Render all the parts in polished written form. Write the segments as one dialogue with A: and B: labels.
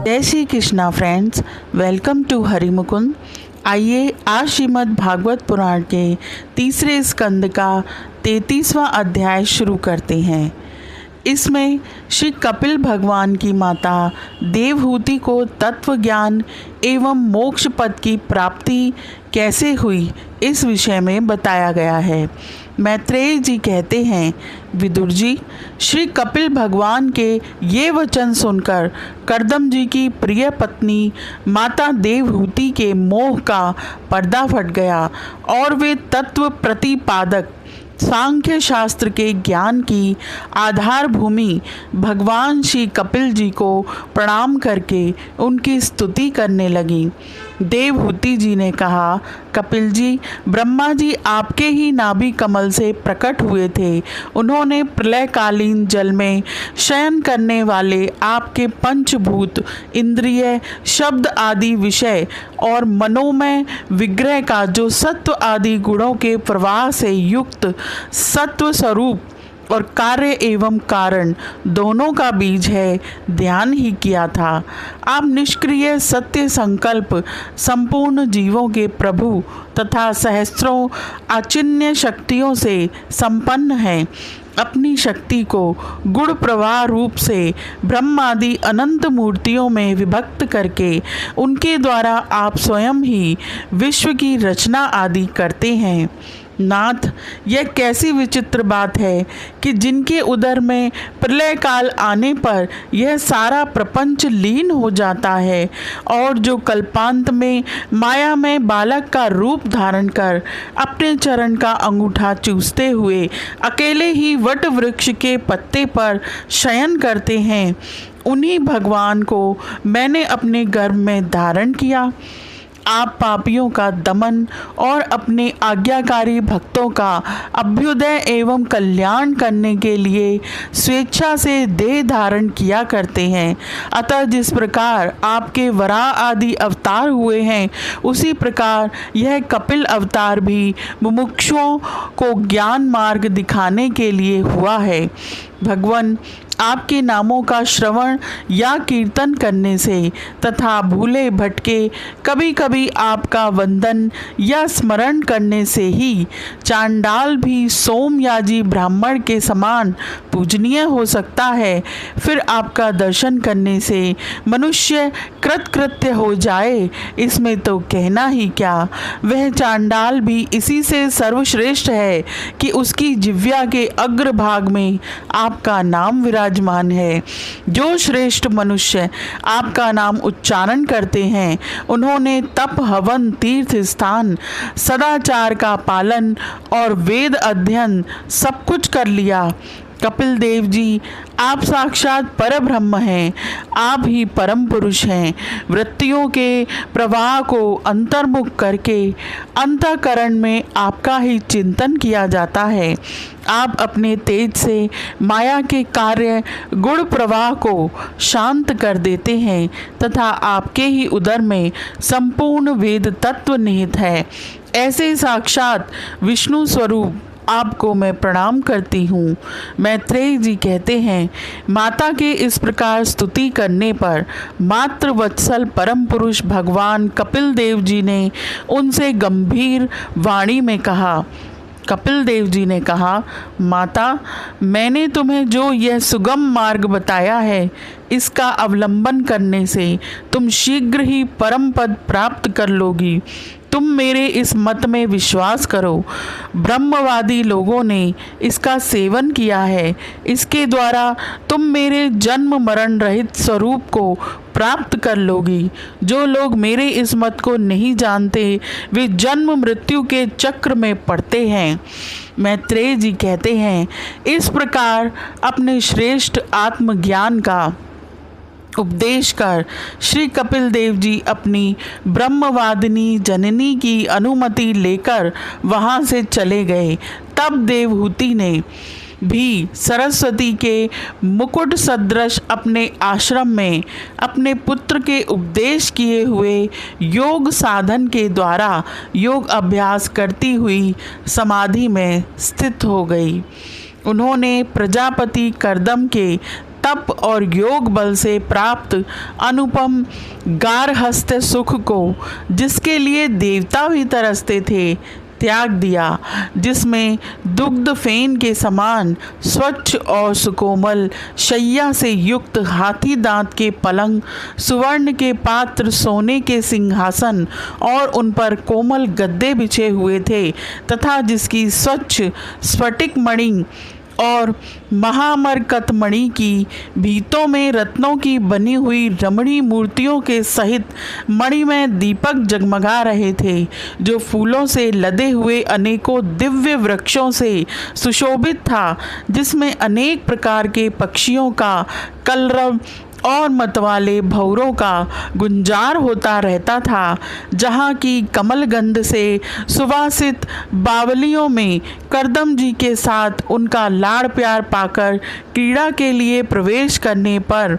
A: जय Shri Krishna friends, welcome to Harimukund. आइए आज श्रीमद् भागवत पुराण के तीसरे स्कंद का 33वां अध्याय शुरू करते हैं। इसमें श्री कपिल भगवान की माता देवहूति को तत्व ज्ञान एवं मोक्ष पद की प्राप्ति कैसे हुई इस विषय में बताया गया है। मैत्रेय जी कहते हैं, विदुर जी, श्री कपिल भगवान के ये वचन सुनकर कर्दम जी की प्रिय पत्नी माता देवहूति के मोह का पर्दा फट गया और वे तत्व प्रतिपादक सांख्य शास्त्र के ज्ञान की आधार भूमि भगवान श्री कपिल जी को प्रणाम करके उनकी स्तुति करने लगी। देवहूति जी ने कहा, कपिल जी, ब्रह्मा जी आपके ही नाभि कमल से प्रकट हुए थे। उन्होंने प्रलयकालीन जल में शयन करने वाले आपके पंचभूत, इंद्रिय, शब्द आदि विषय और मनोमय विग्रह का जो सत्व आदि गुणों के प्रवाह से युक्त सत्व स्वरूप और कार्य एवं कारण दोनों का बीज है, ध्यान ही किया था। आप निष्क्रिय सत्य संकल्प संपूर्ण जीवों के प्रभु तथा सहस्त्रों अचिन्त्य शक्तियों से संपन्न हैं। अपनी शक्ति को गुण प्रवाह रूप से ब्रह्म आदि अनंत मूर्तियों में विभक्त करके उनके द्वारा आप स्वयं ही विश्व की रचना आदि करते हैं। नाथ, यह कैसी विचित्र बात है कि जिनके उदर में प्रलय काल आने पर यह सारा प्रपंच लीन हो जाता है और जो कल्पांत में माया में बालक का रूप धारण कर अपने चरण का अंगूठा चूसते हुए अकेले ही वट वृक्ष के पत्ते पर शयन करते हैं, उन्हीं भगवान को मैंने अपने गर्भ में धारण किया। आप पापियों का दमन और अपने आज्ञाकारी भक्तों का अभ्युदय एवं कल्याण करने के लिए स्वेच्छा से देह धारण किया करते हैं। अतः जिस प्रकार आपके वराह आदि अवतार हुए हैं, उसी प्रकार यह कपिल अवतार भी मुमुक्षुओं को ज्ञान मार्ग दिखाने के लिए हुआ है। भगवान, आपके नामों का श्रवण या कीर्तन करने से तथा भूले भटके कभी कभी आपका वंदन या स्मरण करने से ही चांडाल भी सोमयाजी ब्राह्मण के समान पूजनीय हो सकता है। फिर आपका दर्शन करने से मनुष्य कृतकृत्य हो जाए, इसमें तो कहना ही क्या। वह चांडाल भी इसी से सर्वश्रेष्ठ है कि उसकी जिह्वा के अग्रभाग में आपका नाम विराजमान है। जो श्रेष्ठ मनुष्य आपका नाम उच्चारण करते हैं, उन्होंने तप, हवन, तीर्थ स्थान, सदाचार का पालन और वेद अध्ययन सब कुछ कर लिया। कपिल देव जी, आप साक्षात परब्रह्म हैं। आप ही परम पुरुष हैं। वृत्तियों के प्रवाह को अंतर्मुख करके अंतःकरण में आपका ही चिंतन किया जाता है। आप अपने तेज से माया के कार्य गुण प्रवाह को शांत कर देते हैं तथा आपके ही उदर में संपूर्ण वेद तत्व निहित है। ऐसे साक्षात विष्णु स्वरूप आपको मैं प्रणाम करती हूँ। मैत्रेय जी कहते हैं, माता के इस प्रकार स्तुति करने पर मातृ वत्सल परम पुरुष भगवान कपिल देव जी ने उनसे गंभीर वाणी में कहा। कपिल देव जी ने कहा, माता, मैंने तुम्हें जो यह सुगम मार्ग बताया है, इसका अवलंबन करने से तुम शीघ्र ही परम पद प्राप्त कर लोगी। तुम मेरे इस मत में विश्वास करो। ब्रह्मवादी लोगों ने इसका सेवन किया है। इसके द्वारा तुम मेरे जन्म मरण रहित स्वरूप को प्राप्त कर लोगी। जो लोग मेरे इस मत को नहीं जानते, वे जन्म मृत्यु के चक्र में पड़ते हैं। मैत्रेय जी कहते हैं, इस प्रकार अपने श्रेष्ठ आत्मज्ञान का उपदेश कर श्री कपिल देव जी अपनी ब्रह्मवादिनी जननी की अनुमति लेकर वहाँ से चले गए। तब देवहूति ने भी सरस्वती के मुकुट सदृश अपने आश्रम में अपने पुत्र के उपदेश किए हुए योग साधन के द्वारा योग अभ्यास करती हुई समाधि में स्थित हो गई। उन्होंने प्रजापति कर्दम के तप और योग बल से प्राप्त अनुपम गारहस्थ्य सुख को, जिसके लिए देवता भी तरसते थे, त्याग दिया, जिसमें दुग्ध फेन के समान स्वच्छ और सुकोमल शैया से युक्त हाथी दांत के पलंग, सुवर्ण के पात्र, सोने के सिंहासन और उन पर कोमल गद्दे बिछे हुए थे, तथा जिसकी स्वच्छ स्फटिक मणि और महामरकत मणि की भीतों में रत्नों की बनी हुई रमणी मूर्तियों के सहित मणिमय दीपक जगमगा रहे थे, जो फूलों से लदे हुए अनेकों दिव्य वृक्षों से सुशोभित था, जिसमें अनेक प्रकार के पक्षियों का कलरव और मतवाले भौरों का गुंजार होता रहता था, जहाँ की कमलगंध से सुवासित बावलियों में करदम जी के साथ उनका लाड़ प्यार पाकर क्रीड़ा के लिए प्रवेश करने पर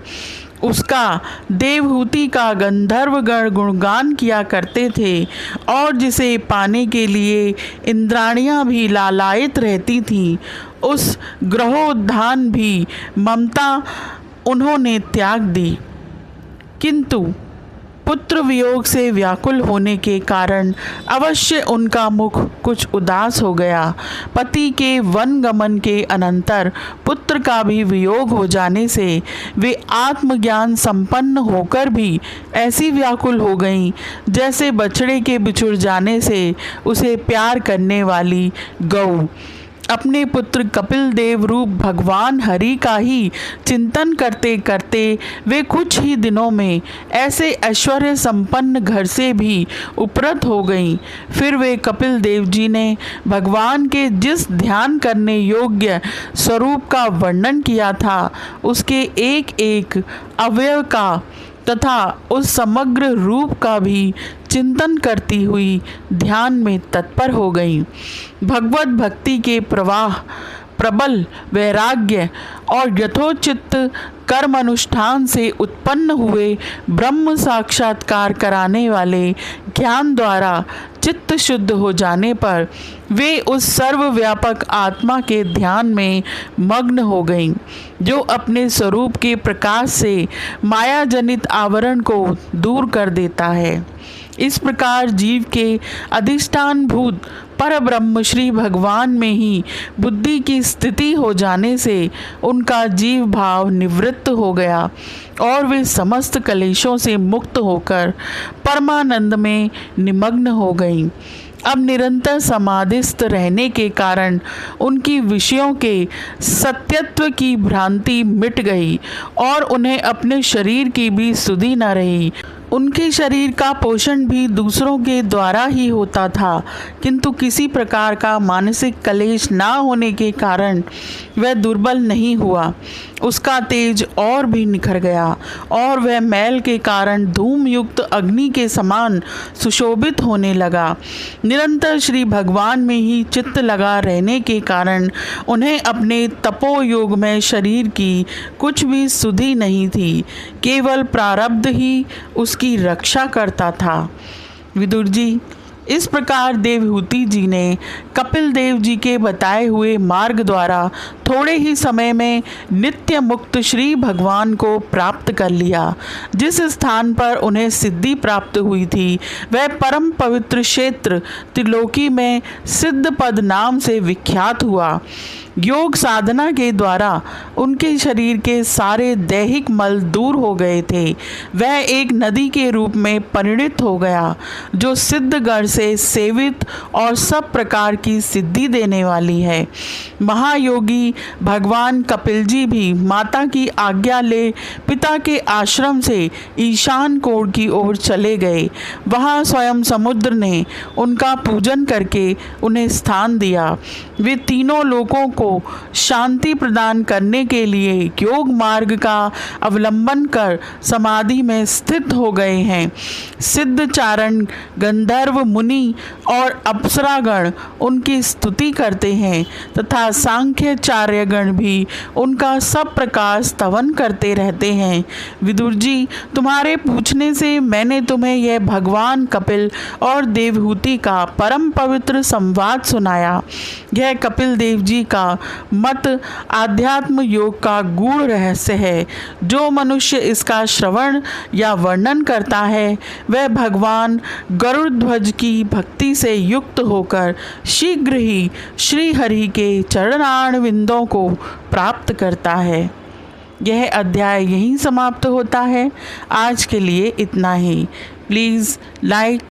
A: उसका देवहूति का गंधर्वगण गुणगान किया करते थे, और जिसे पाने के लिए इंद्राणियां भी लालायित रहती थीं, उस ग्रहोद्यान भी ममता उन्होंने त्याग दी। किंतु पुत्र वियोग से व्याकुल होने के कारण अवश्य उनका मुख कुछ उदास हो गया। पति के वन गमन के अनंतर पुत्र का भी वियोग हो जाने से वे आत्मज्ञान संपन्न होकर भी ऐसी व्याकुल हो गईं, जैसे बछड़े के बिछुड़ जाने से उसे प्यार करने वाली गौ अपने पुत्र कपिल देव रूप भगवान हरि का ही चिंतन करते करते वे कुछ ही दिनों में ऐसे ऐश्वर्य संपन्न घर से भी उपरत हो गईं। फिर वे कपिल देव जी ने भगवान के जिस ध्यान करने योग्य स्वरूप का वर्णन किया था, उसके एक एक अवयव का तथा उस समग्र रूप का भी चिंतन करती हुई ध्यान में तत्पर हो गई। भगवत भक्ति के प्रवाह, प्रबल वैराग्य और यथोचित कर्म अनुष्ठान से उत्पन्न हुए ब्रह्म साक्षात्कार कराने वाले ज्ञान द्वारा चित्त शुद्ध हो जाने पर वे उस सर्वव्यापक आत्मा के ध्यान में मग्न हो गईं, जो अपने स्वरूप के प्रकाश से माया जनित आवरण को दूर कर देता है। इस प्रकार जीव के अधिष्ठान भूत पर ब्रह्म श्री भगवान में ही बुद्धि की स्थिति हो जाने से उनका जीव भाव निवृत्त हो गया और वे समस्त कलेशों से मुक्त होकर परमानंद में निमग्न हो गईं। अब निरंतर समाधिस्थ रहने के कारण उनकी विषयों के सत्यत्व की भ्रांति मिट गई और उन्हें अपने शरीर की भी सुधि न रही। उनके शरीर का पोषण भी दूसरों के द्वारा ही होता था, किंतु किसी प्रकार का मानसिक कलेश ना होने के कारण वह दुर्बल नहीं हुआ। उसका तेज और भी निखर गया और वह मैल के कारण धूम युक्त अग्नि के समान सुशोभित होने लगा। निरंतर श्री भगवान में ही चित्त लगा रहने के कारण उन्हें अपने तपोयोगमय शरीर की कुछ भी सुधि नहीं थी, केवल प्रारब्ध ही उसकी रक्षा करता था। विदुर जी, इस प्रकार देवहूति जी ने कपिल देव जी के बताए हुए मार्ग द्वारा थोड़े ही समय में नित्य मुक्त श्री भगवान को प्राप्त कर लिया। जिस स्थान पर उन्हें सिद्धि प्राप्त हुई थी वह परम पवित्र क्षेत्र त्रिलोकी में सिद्ध पद नाम से विख्यात हुआ। योग साधना के द्वारा उनके शरीर के सारे दैहिक मल दूर हो गए थे। वह एक नदी के रूप में परिणित हो गया, जो सिद्धगण से सेवित और सब प्रकार की सिद्धि देने वाली है। महायोगी भगवान कपिल जी भी माता की आज्ञा ले पिता के आश्रम से ईशान कोण की ओर चले गए। वहाँ स्वयं समुद्र ने उनका पूजन करके उन्हें स्थान दिया। वे तीनों लोकों को शांति प्रदान करने के लिए योग मार्ग का अवलंबन कर समाधि में स्थित हो गए हैं। सिद्धचारण गंधर्व मुनि और अप्सरागण उनकी स्तुति करते हैं तथा सांख्याचार्यगण भी उनका सब प्रकार स्तवन करते रहते हैं। विदुर जी, तुम्हारे पूछने से मैंने तुम्हें यह भगवान कपिल और देवहूति का परम पवित्र संवाद सुनाया। यह कपिल देव जी का मत आध्यात्म योग का गूढ़ रहस्य है। जो मनुष्य इसका श्रवण या वर्णन करता है वह भगवान गरुड़ ध्वज की भक्ति से युक्त होकर शीघ्र ही श्री हरि के चरणारविंदों विंदों को प्राप्त करता है। यह अध्याय यहीं समाप्त होता है। आज के लिए इतना ही। Please like,